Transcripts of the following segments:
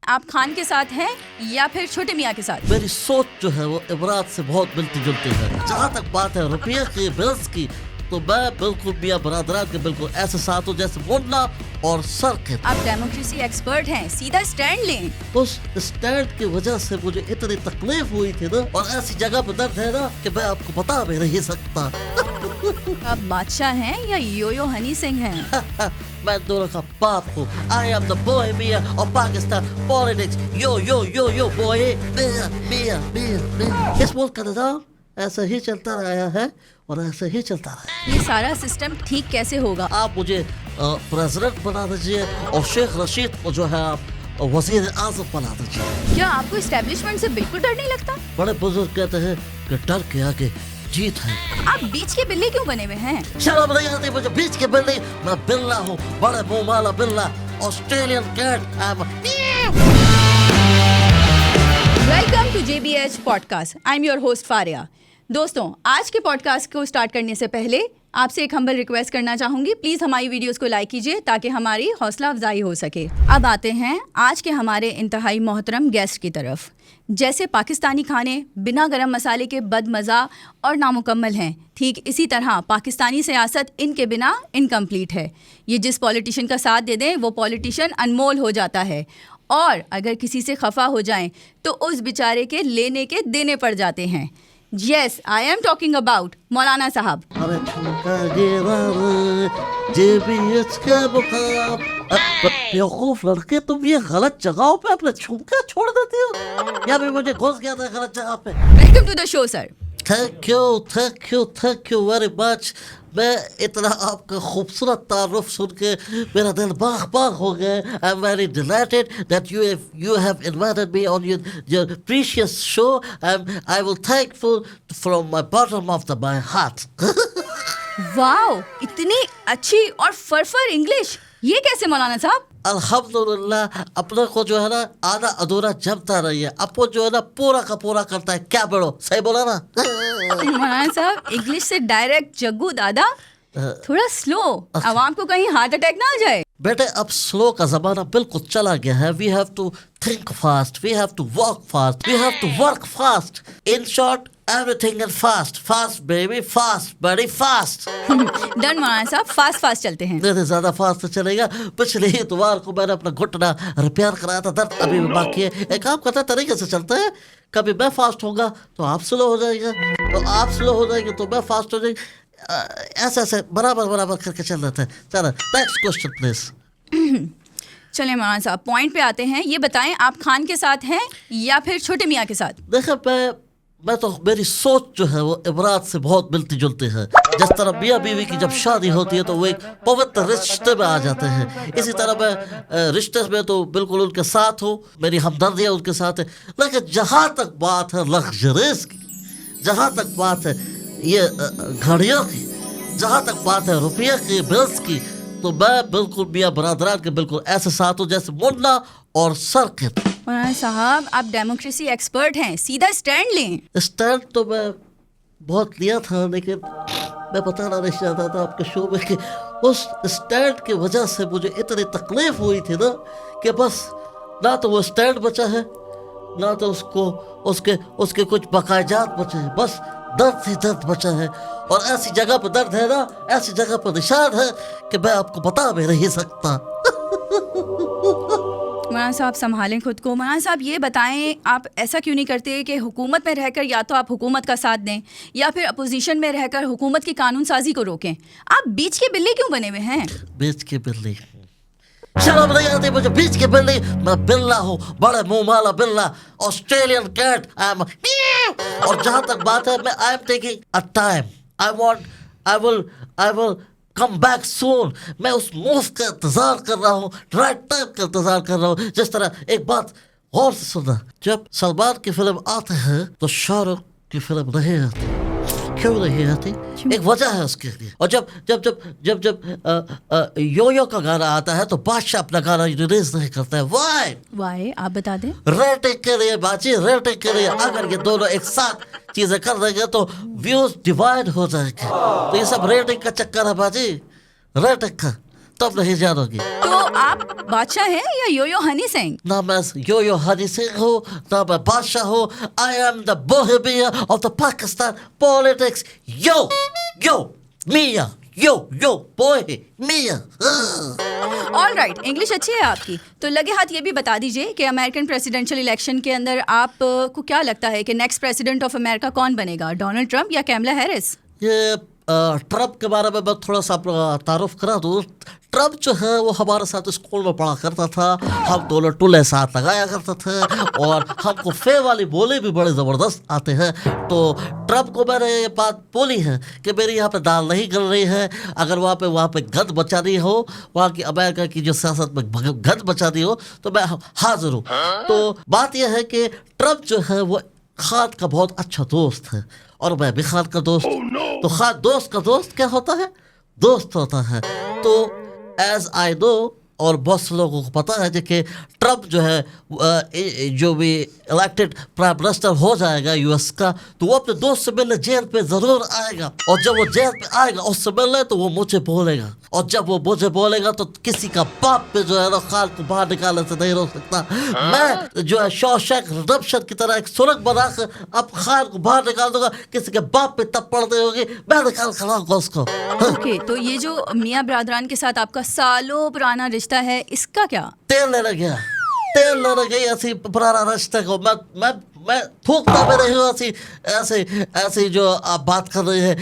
آپ خان کے ساتھ ہیں یا پھر چھوٹے میاں کے ساتھ؟ میری سوچ جو ہے وہ عمران سے بہت ملتی جلتی ہے. جہاں تک بات ہے روپیے کی بلز کی تو میں بالکل میاں برادران کے بالکل ایسے ساتھ ہوں جیسے منا اور سرکت. آپ ڈیموکریسی ایکسپرٹ ہیں, سیدھا سٹینڈ لیں. اس سٹینڈ کی وجہ سے مجھے اتنی تکلیف ہوئی تھی نا, اور ایسی جگہ پہ درد ہے نا کہ میں آپ کو بتا بھی نہیں سکتا. آپ بادشاہ ہیں یا یو ہنی سنگھ ہیں؟ میں دونوں کا باپ ہوں. I am the boy میاں اور Pakistan politics. You you you you boy میاں میاں میاں میاں. اس ملک کا نظام ایسا ہی چلتا رہا ہے اور ایسا ہی چلتا رہا. یہ سارا سسٹم ٹھیک کیسے ہوگا؟ آپ مجھے پریزیڈنٹ بنا دیجیے اور شیخ رشید کو جو ہے آپ وزیر اعظم بنا دیجیے. کیا آپ کو اسٹیبلشمنٹ سے بالکل ڈر نہیں لگتا؟ بڑے بزرگ کہتے ہیں کہ ڈر کے آگے جیت ہے. آپ بیچ کے بلے کیوں بنے ہوئے ہیں؟ شرم نہیں آتی مجھے بیچ کے بلے. میں بلا ہوں, بڑے منہ والا بلا, Australian cat. Welcome to JBH podcast. I am your host Faria. دوستوں, آج کے پوڈ کاسٹ کو اسٹارٹ کرنے سے پہلے آپ سے ایک ہمبل ریکویسٹ کرنا چاہوں گی. پلیز ہماری ویڈیوز کو لائک کیجیے تاکہ ہماری حوصلہ افزائی ہو سکے. اب آتے ہیں آج کے ہمارے انتہائی محترم گیسٹ کی طرف. جیسے پاکستانی کھانے بنا گرم مسالے کے بد مزہ اور نامکمل ہیں, ٹھیک اسی طرح پاکستانی سیاست ان کے بنا انکمپلیٹ ہے. یہ جس پولیٹیشین کا ساتھ دے دیں وہ پولیٹیشین انمول ہو جاتا ہے, اور اگر کسی سے خفا ہو جائیں تو اس بیچارے کے لینے کے دینے پڑ جاتے ہیں. یس, آئی ایم ٹاکنگ اباؤٹ مولانا صاحب. بیوقوف لڑکے, تم یہ غلط جگہوں پہ اپنے چھمکا چھوڑ دیتے ہو, یا بھی مجھے گھس گیا تھا غلط جگہ پہ. Welcome to the show sir. Thank you very much. میں اتنا آپ کا خوبصورت تعارف سن کے میرا دل باغ باغ ہو گیا. I am very delighted that you have invited me on your precious show. I will thankful from my bottom of my heart. واو, اتنی اچھی اور فرفر انگلش, یہ کیسے مولانا صاحب؟ الحمدللہ. اپنے کو جو ہے نا آدھا ادھورا جمتا رہی ہے, اپو جو ہے نا پورا کا پورا کرتا ہے. کیا بڑھو, صحیح بولا نا؟ مولانا صاحب, انگلش سے ڈائریکٹ جگو دادا, تھوڑا سلو, عوام کو کہیں ہارٹ اٹیک نہ آ جائے. بیٹے اب سلو کا زمانہ بالکل چلا گیا ہے. We have to think fast, we have to walk fast, we have to work fast. In short everything is fast baby, fast very fast. Done Maulana صاحب, فاسٹ چلتے ہیں. نہیں زیادہ فاسٹ چلے گا. پچھلے اتوار کو میں نے اپنا گھٹنا ریپیئر کرایا تھا, درد ابھی بھی باقی ہے. ایک کام کرتا ہے طریقے سے چلتا ہے, کبھی میں فاسٹ ہوگا تو آپ سلو ہو جائے گا, تو آپ سلو ہو جائے گے تو میں فاسٹ ہو جائے گا. ایسے برابر کر کے چل رہتا ہے. چلو نیکسٹ کوشچن پلیز. چلیں مولانا صاحب, پوائنٹ پہ آتے ہیں. یہ بتائیں, آپ خان کے ساتھ ہیں یا پھر چھوٹے میاں کے ساتھ؟ دیکھیں, میں تو میری سوچ جو ہے وہ عمران سے بہت ملتی جلتی ہے. جس طرح میاں بیوی کی جب شادی ہوتی ہے تو وہ ایک پوتر رشتے میں آ جاتے ہیں, اسی طرح میں رشتے میں تو بالکل ان کے ساتھ ہوں, میری ہمدردیاں ان کے ساتھ ہے. لیکن جہاں تک بات ہے لگژریز کی, جہاں تک بات ہے یہ گھڑیوں کی, جہاں تک بات ہے روپیے کی بلز کی, تو میں بالکل میاں برادران کے بالکل ایسے ساتھ ہوں جیسے منا اور سرکت. مولانا صاحب, آپ ڈیموکریسی ایکسپرٹ ہیں, سیدھا سٹینڈ لیں. اسٹینڈ تو میں بہت لیا تھا, لیکن میں بتانا نہیں چاہتا تھا آپ کے شو میں کہ اس اسٹینڈ کی وجہ سے مجھے اتنی تکلیف ہوئی تھی نا کہ بس نہ تو وہ اسٹینڈ بچا ہے, نہ تو اس کے کچھ بقایات بچے ہیں. بس درد ہی درد بچا ہے, اور ایسی جگہ پہ درد ہے نا, ایسی جگہ پہ نشان ہے کہ میں آپ کو بتا بھی نہیں سکتا. مولانا صاحب سنبھالیں خود کو. مولانا صاحب یہ بتائیں, آپ ایسا کیوں نہیں کرتے کہ حکومت میں رہ کر یا تو آپ حکومت کا ساتھ دیں یا پھر اپوزیشن میں رہ کر حکومت کی قانون سازی کو روکیں؟ آپ بیچ کے بلے کیوں بنے ہوئے ہیں؟ بیچ کے بلی, شرم نہیں آتی مجھے بیچ کے بلی. میں بلا ہوں, بڑے منہ والا بلا, آسٹریلین کیٹ. اور جہاں تک بات ہے, میں I am taking a time. I will come back soon. میں اس موو کا انتظار کر رہا ہوں, رائٹ ٹائم کا انتظار کر رہا ہوں. جس طرح ایک بات غور سے سننا, جب سلمان کی فلم آتے ہیں تو شاہ رخ کی فلم نہیں آتی. کیوں نہیں آتی؟ ایک وجہ ہے اس کے لیے. اور جب یو کا گانا آتا ہے تو بادشاہ اپنا گانا ریلیز نہیں کرتا ہے. وائی آپ بتا دیں. ریٹنگ کے لیے باجی, ریٹنگ کے لیے. اگر یہ دونوں ایک ساتھ چیزیں کر دیں گے تو ویوز ڈیوائڈ ہو جائیں گے. تو یہ سب ریٹنگ کا چکر ہے باجی, ریٹنگ کا. तब नहीं जानोगी। तो आप बादशाह हैं या योयो हनी सिंह? ना मैं यो हनी सिंह हूँ, ना मैं बादशाह हूँ। I am the Bohemia of the Pakistan politics. Yo मिया, yo Bohemia. All right, English अच्छी है आपकी। तो लगे हाथ ये भी बता दीजिए कि अमेरिकन प्रेसिडेंशियल इलेक्शन के अंदर आप को क्या लगता है कि नेक्स्ट प्रेसिडेंट ऑफ अमेरिका कौन बनेगा, डोनाल्ड ट्रंप या कैमला हैरिस? ये ट्रंप के बारे में मैं थोड़ा सा तारुफ करा दूँ। ट्रंप जो है वो हमारे साथ स्कूल में पढ़ा करता था, हम दोनों टुल्ले साथ लगाया करते थे और हमको फे वाली बोली भी बड़े ज़बरदस्त आते हैं। तो ट्रंप को मैंने ये बात बोली है कि मेरी यहाँ पे दाल नहीं गल रही है, अगर वहाँ पे गंद बचानी हो, वहाँ की अमेरिका की जो सियासत में गंद बचानी हो तो मैं हाजिर हूँ। तो बात यह है कि ट्रंप जो है वो खान का बहुत अच्छा दोस्त है और मैं भी खान का दोस्त। तो खान दोस्त का दोस्त क्या होता है? दोस्त होता है। तो एज आई नो, और बहुत से लोगों को पता है कि ट्रंप जो है जो भी इलेक्टेड प्राइम मिनिस्टर हो जाएगा यूएस का, तो वो अपने दोस्त से मिलने जेल पे ज़रूर आएगा। और जब वो जेल पे आएगा उससे मिलने तो वो मुझे बोलेगा, और जब वो मुझे बोलेगा तो किसी का बाप पे जो है ना खान को बाहर निकालने से नहीं रोक सकता। मैं जो है शॉशैंक रिडेम्पशन की तरह एक सुरंग बना कर अब खान को बाहर निकाल दूंगा। किसी के बाप पे तब पड़ते होगी, मैं निकाल कर लाऊंगा उसको। ओके, तो ये जो मियाँ बरादरान के साथ आपका सालों पुराना रिश्ता है, इसका क्या? तेल लेने गई ऐसी पुराना रिश्ते को मैं थूकता भी नहीं हूँ ऐसी जो आप बात कर रही है।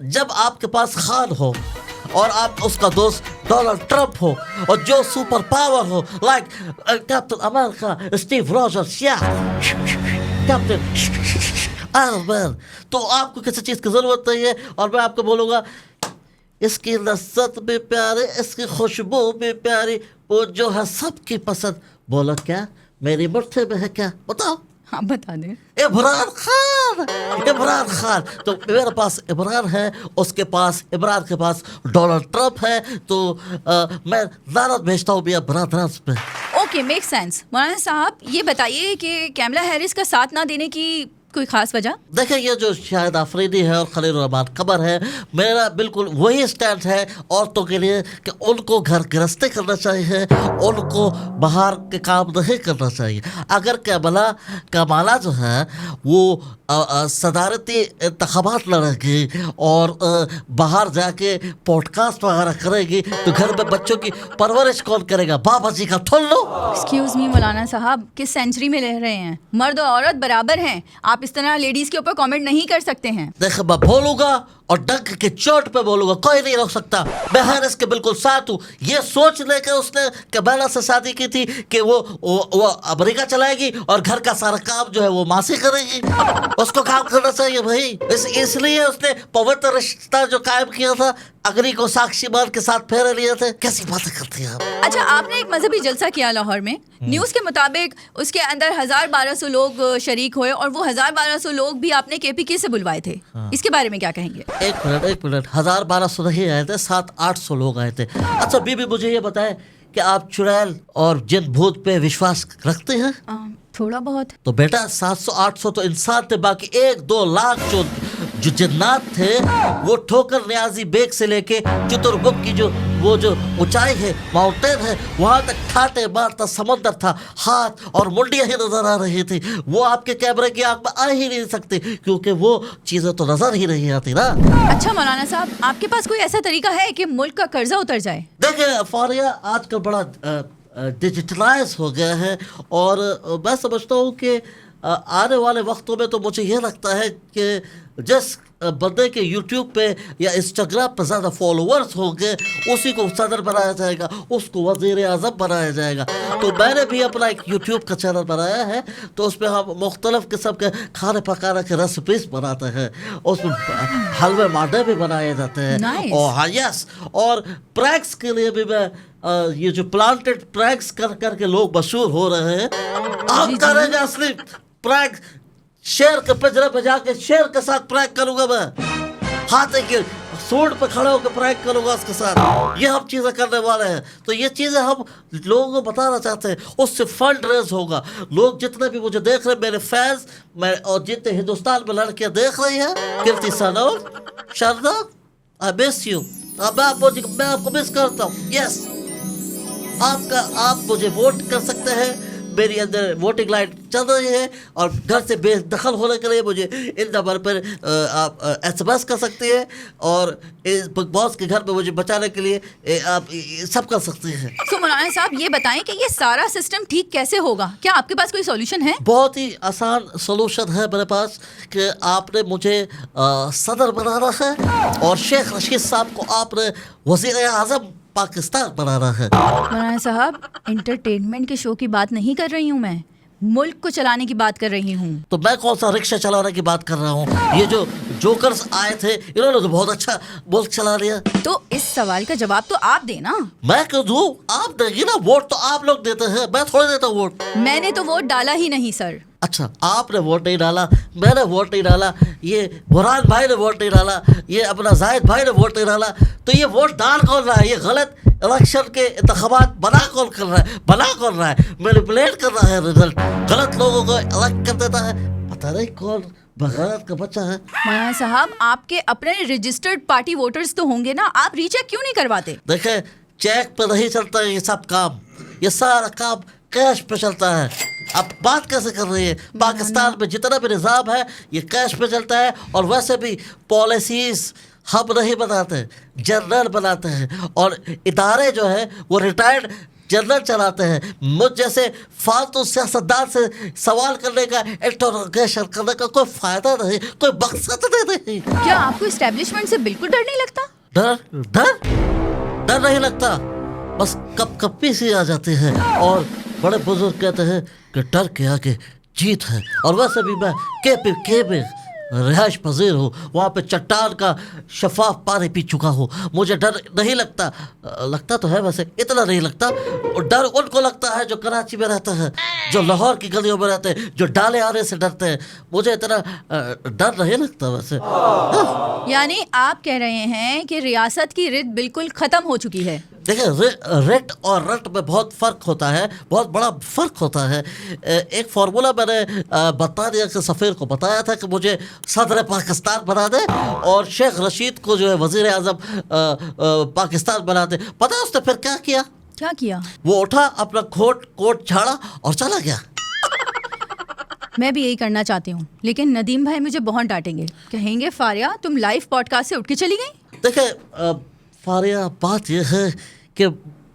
जब आपके पास खान हो और आप उसका दोस्त डोनाल्ड ट्रंप हो और जो सुपर पावर हो like captain America Steve Rogers या कैप्टन आयरन मैन, तो आपको किसी चीज़ की ज़रूरत नहीं है। और मैं आपको बोलूँगा इसकी लज्जत भी प्यारी, इसकी खुशबू भी प्यारी, वो जो है सबकी पसंद। बोलो क्या मेरी मुट्ठी में है क्या? बताओ। हाँ बता दें। इमरान खान। तो मेरे पास इमरान है, उसके पास इमरान के पास डोनाल्ड ट्रंप है। तो मैं लानत भेजता हूँ भैया बरादरान पे। Okay, make sense. मौलाना साहब ये बताइए कि कैमला हैरिस का साथ ना देने की कोई खास वजह? देखिए, ये जो शाहिद आफरीदी है और खलील रहमान कमर है, मेरा बिल्कुल वही स्टैंड है औरतों के लिए कि उनको घर गृहस्थी करना चाहिए, उनको बाहर के काम नहीं करना चाहिए। अगर कमाला जो है वो सदारती इंतखाबात लड़ेगी और बाहर जाके पॉडकास्ट वगैरह करेगी तो घर में बच्चों की परवरिश कौन करेगा? बाबा जी का ठुल्लू। एक्सक्यूज मी मौलाना साहब, किस सेंचुरी में रह रहे हैं? मर्द और औरत बराबर हैं, आप इस तरह लेडीज के ऊपर कमेंट नहीं कर सकते हैं। देखो, मैं बोलूंगा और डंक के चोट पे बोलूंगा, कोई नहीं रोक सकता। मैं हैरिस के बिल्कुल साथ हूँ। ये सोच लेकर उसने कैमला से शादी की थी कि वो अमेरिका चलाएगी और घर का सारा काम जो है वो मासी करेगी। उसको काम करना चाहिए भाई। इसलिए उसने पवित्र रिश्ता जो कायम किया था, अग्नि को साक्षी मान के साथ फेरे लिए थे। कैसी बातें करती हैं आप? अच्छा, आपने एक मजहबी जलसा किया लाहौर में, न्यूज़ के मुताबिक उसके अंदर 1000-1200 लोग शरीक हुए और वो 1000-1200 लोग भी आपने केपीके से बुलवाए थे। इसके बारे में क्या कहेंगे? एक मिनट 1000-1200 नहीं आए थे, 700-800 लोग आए थे। अच्छा बीबी, मुझे ये बताएं कि आप चुड़ैल और जिन भूत पे विश्वास रखते हैं? थोड़ा बहुत। तो बेटा 700-800 तो इंसान थे, बाकी 1-2 लाख जो जिन्नात थे वो ठोकर न्याजी बेग से लेके चतुर्मुख की जो ऊंचाई है, माउंटेन है, वहां तक ठाटे मारता समंदर था। हाथ और मुंडियां ही नजर आ रही थी। वो आपके कैमरे की आंख में आ ही नहीं सकती क्योंकि वो चीजें तो नजर ही नहीं आती ना। अच्छा मौलाना साहब, आपके पास कोई ऐसा तरीका है कि मुल्क का कर्जा उतर जाए? देखिए फारिया, आजकल बड़ा डिजिटलाइज हो गया है और मैं समझता हूँ कि आने वाले वक्तों में तो मुझे ये लगता है कि जिस बंदे के यूट्यूब पे या इंस्टाग्राम पे ज़्यादा फॉलोअर्स होंगे उसी को सदर बनाया जाएगा, उसको वज़ीर आज़म बनाया जाएगा। तो मैंने भी अपना एक यूट्यूब का चैनल बनाया है, तो उसमें हम मुख्तलिफ़ किस्म के खाने पकाने के रेसिपीज़ बनाते हैं, उसमें हलवे मांडे भी बनाए जाते हैं। nice. और हाँ यस, और प्रैक्स के लिए भी मैं ये जो प्लांटेड प्रैक्स करके लोग मशहूर हो रहे हैं, आप करेंगे असली प्रैक। शेर के पिंजरे पे जाके शेर के साथ प्रैक करूंगा मैं, हाथी के सूंड पे खड़े होकर प्रैक करूंगा उसके साथ। ये हम चीजें करने वाले हैं। तो ये चीजें हम लोगों को बताना चाहते हैं, उससे फंड रेज होगा। लोग जितने भी मुझे देख रहे हैं, मेरे फैंस, मैं और जितने हिंदुस्तान में लड़कियां देख रही हैं, Kirti Sanor, Sharda, I miss you. मैं आपको मिस करता हूँ. यस, आप मुझे वोट कर सकते हैं. मेरी अंदर वोटिंग लाइट चल रही है और घर से बेदखल होने के लिए मुझे इन नंबर पर आप SMS कर सकते हैं और बिग बॉस के घर में मुझे बचाने के लिए आप सब कर सकते हैं. तो मौलाना साहब ये बताएं कि ये सारा सिस्टम ठीक कैसे होगा? क्या आपके पास कोई सॉल्यूशन है? बहुत ही आसान सोल्यूशन है मेरे पास कि आपने मुझे सदर बनाना है और शेख रशीद साहब को आपने वज़ीर आज़म पाकिस्तान बनाना है. मौलाना साहब, एंटरटेनमेंट के शो की बात नहीं कर रही हूँ मैं, मुल्क को चलाने की बात कर रही हूँ. तो मैं कौन सा रिक्शा चलाने की बात कर रहा हूँ? ये जो जोकर्स आए थे इन्होंने तो बहुत अच्छा मुल्क चला लिया. तो इस सवाल का जवाब तो आप देना. मैं क्यों दूं? आप देंगी ना. वोट तो आप लोग देते हैं, मैं थोड़ी देता हूँ वोट. मैंने तो वोट डाला ही नहीं सर. अच्छा, आपने वोट नहीं डाला, मैंने वोट नहीं डाला, ये बुरहान भाई ने वोट नहीं डाला, ये अपना जाहिद भाई ने वोट नहीं डाला, तो ये वोट डाल कौन रहा है? ये गलत इलेक्शन के इंतखाबात बना कौन कर रहा है? बना कौन रहा है? मैनिपुलेट कर रहा है रिजल्ट, गलत लोगों को इलेक्ट कर देता है. पता नहीं कौन बगावत का बच्चा है. मौलाना साहब, आपके अपने रजिस्टर्ड पार्टी वोटर्स तो होंगे ना, आप रीचेक क्यों नहीं करवाते? देखे, चेक पे नहीं चलता है ये सब काम, ये सारा काम कैश पे चलता है. आप बात कैसे कर रही है? पाकिस्तान में जितना भी निज़ाम है ये कैश पे चलता है. और वैसे भी पॉलिसीज़ हम नहीं बनाते, जनरल बनाते हैं और इदारे जो है वो रिटायर्ड जनरल चलाते हैं. मुझ जैसे फालतू सियासतदान से सवाल करने का, इंटरोगेशन करने का कोई फायदा नहीं, कोई मकसद नहीं. क्या आपको इस्टेब्लिशमेंट से बिल्कुल डर नहीं लगता? डर नहीं लगता, बस कपकपी सी आ जाती है. और बड़े बुजुर्ग कहते हैं कि डर के आगे जीत है. और वैसे भी मैं के में रिहाइश पजीर हूँ, वहाँ पे चट्टान का शफाफ पानी पी चुका हूँ. मुझे डर नहीं लगता. लगता तो है वैसे, इतना नहीं लगता. और डर उनको लगता है जो कराची में रहते हैं, जो लाहौर की गलियों में रहते हैं, जो डाले आने से डरते हैं. मुझे इतना डर नहीं लगता वैसे. यानी आप कह रहे हैं कि रियासत की रित बिल्कुल खत्म हो चुकी है. देखिए, रेट और रट में बहुत फ़र्क होता है, बहुत बड़ा फ़र्क होता है. एक फार्मूला मैंने बरतानिया के सफ़ीर को बताया था कि मुझे सदर पाकिस्तान बना दे और शेख रशीद को जो है वज़ीर आज़म पाकिस्तान बना दे. पता है उसने फिर क्या किया? क्या किया? वो उठा, अपना कोट झाड़ा और चला गया. मैं भी यही करना चाहती हूँ, लेकिन नदीम भाई मुझे बहुत डांटेंगे, कहेंगे फारिया तुम लाइव पॉडकास्ट से उठ के चली गई. देखिए फारिया, बात यह है कि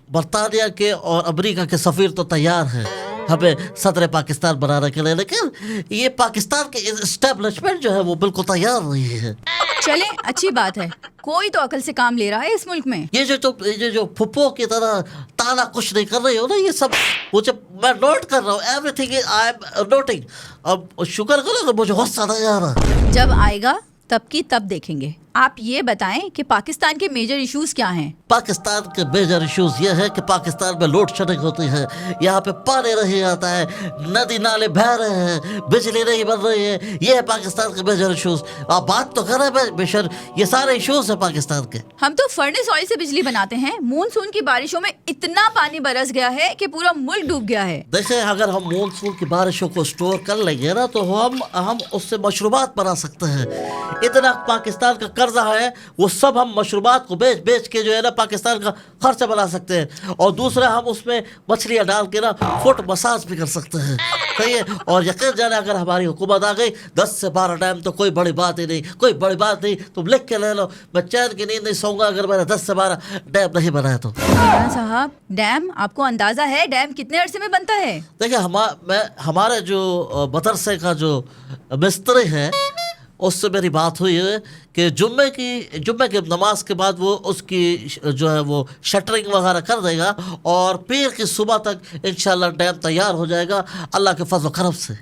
बरतानिया के और अमेरिका के सफ़ीर तो तैयार हैं हमें सदर पाकिस्तान बनाने के लिए, लेकिन ये पाकिस्तान के इस्टेब्लिशमेंट जो है वो बिल्कुल तैयार नहीं है. चले, अच्छी बात है, कोई तो अकल से काम ले रहा है इस मुल्क में. ये जो फुप्पो की तरह ताना कुछ नहीं कर रही हो ना, ये सब मुझे, मैं नोट कर रहा हूँ. Everything I am noting. अब शुक्र करो तो मुझे गुस्सा नहीं आ रहा. जब आएगा तब की तब देखेंगे. आप ये बताएं कि पाकिस्तान के मेजर इश्यूज क्या हैं? पाकिस्तान के मेजर इश्यूज ये है कि पाकिस्तान में लोड शेडिंग होती है, यहाँ पे पानी नहीं आता है, नदी नाले बह रहे हैं, बिजली नहीं बन रही है. ये है पाकिस्तान के मेजर इश्यूज. आप बात तो करें बेशर, ये सारे इश्यूज हैं पाकिस्तान के. हम तो फर्नेस ऑयल से बिजली बनाते हैं. मानसून की बारिशों में इतना पानी बरस गया है कि पूरा मुल्क डूब गया है. देखें, अगर हम मानसून की बारिशों को स्टोर कर लेंगे ना तो हम उससे मशरूबात बना सकते हैं. इतना पाकिस्तान का कर्जा है, वो सब हम मशरूबात को बेच के जो है ना पाकिस्तान का खर्चा बना सकते हैं. और दूसरा, हम उसमें मछलियाँ डाल के ना फुट मसाज भी कर सकते हैं. सही है. और यकीन जाने अगर हमारी हुकूमत आ गई 10 से 12 डैम तो कोई बड़ी बात ही नहीं, कोई बड़ी बात नहीं. तुम लिख के ले लो, मैं चैन की नींद नहीं सोऊंगा अगर मैंने 10 से 12 डैम नहीं बनाया तो. साहब, डैम, आपको अंदाजा है डैम कितने अरसे में बनता है? देखिए, हमारे जो मदरसे का जो मिस्त्री है उससे मेरी बात हुई है कि जुम्मे की नमाज के बाद वो उसकी जो है वो शटरिंग वगैरह कर देगा और पीर की सुबह तक इंशाल्लाह डैम तैयार हो जाएगा अल्लाह के फजल करम से.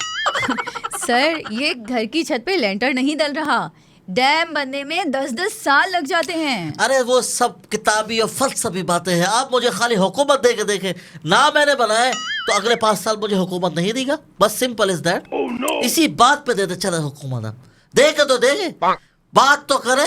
सर, ये घर की छत पे लेंटर नहीं डल रहा, डैम बनने में 10-10 साल लग जाते हैं. अरे वो सब किताबी और फलसफी बातें हैं. आप मुझे खाली हुकूमत दे के देखें ना, मैंने बनाए तो अगले 5 साल मुझे हुकूमत नहीं देगा. बस सिंपल इज दैट. इसी बात पे देते चले हुकूमत. आप देखे तो देखे, बात तो करे.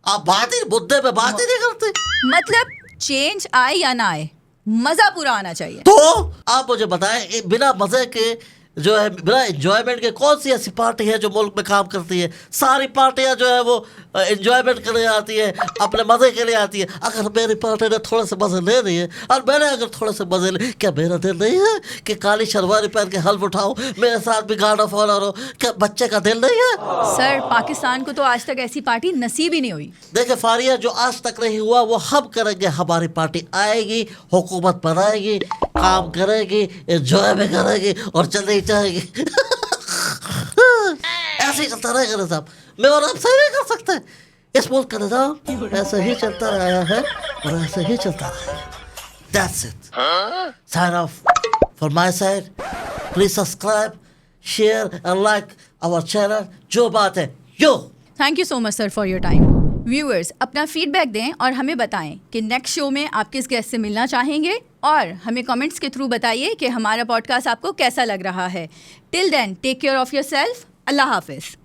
आप बात ही मुद्दे पे बात ही नहीं करते. मतलब चेंज आए या ना आए, मजा पूरा आना चाहिए. तो आप मुझे बताएं, बिना मजे के جو ہے بنا انجوائمنٹ کے کون سی ایسی پارٹی ہے جو ملک میں کام کرتی ہے؟ ساری پارٹیاں جو ہے وہ انجوائمنٹ کے لیے آتی ہے, اپنے مزے کے لیے آتی ہے. اگر میری پارٹی نے تھوڑے سے مزے لے لیے اور میں نے اگر تھوڑے سے مزے لے, کیا میرا دل نہیں ہے کہ کالی شلواری پہن کے حلف اٹھاؤں, میرے ساتھ بھی گارڈ آف آنر ہو؟ کیا بچے کا دل نہیں ہے؟ سر پاکستان کو تو آج تک ایسی پارٹی نصیب ہی نہیں ہوئی. دیکھیں فاریہ, جو آج تک نہیں ہوا وہ ہم کریں گے. ہماری پارٹی آئے گی, حکومت بنائے گی, کام کرے گی, انجوائے بھی کرے گی اور چلے جائے گی. ایسے ہی چلتا رہے گا نظام. میں اور آپ صحیح نہیں کر سکتے. اس ملک کا نظام ایسے ہی چلتا رہا ہے اور ایسے ہی چلتا رہے گا. That's it. Sign off from my side. Please subscribe, share and like our channel. جو بات ہے you. Thank you so much sir for your time. Viewers اپنا فیڈ بیک دیں اور ہمیں بتائیں کہ نیکسٹ شو میں آپ کس گیسٹ سے ملنا چاہیں گے, اور ہمیں کمنٹس کے تھرو بتائیے کہ ہمارا پوڈ کاسٹ آپ کو کیسا لگ رہا ہے. Till then take care of yourself. اللہ حافظ.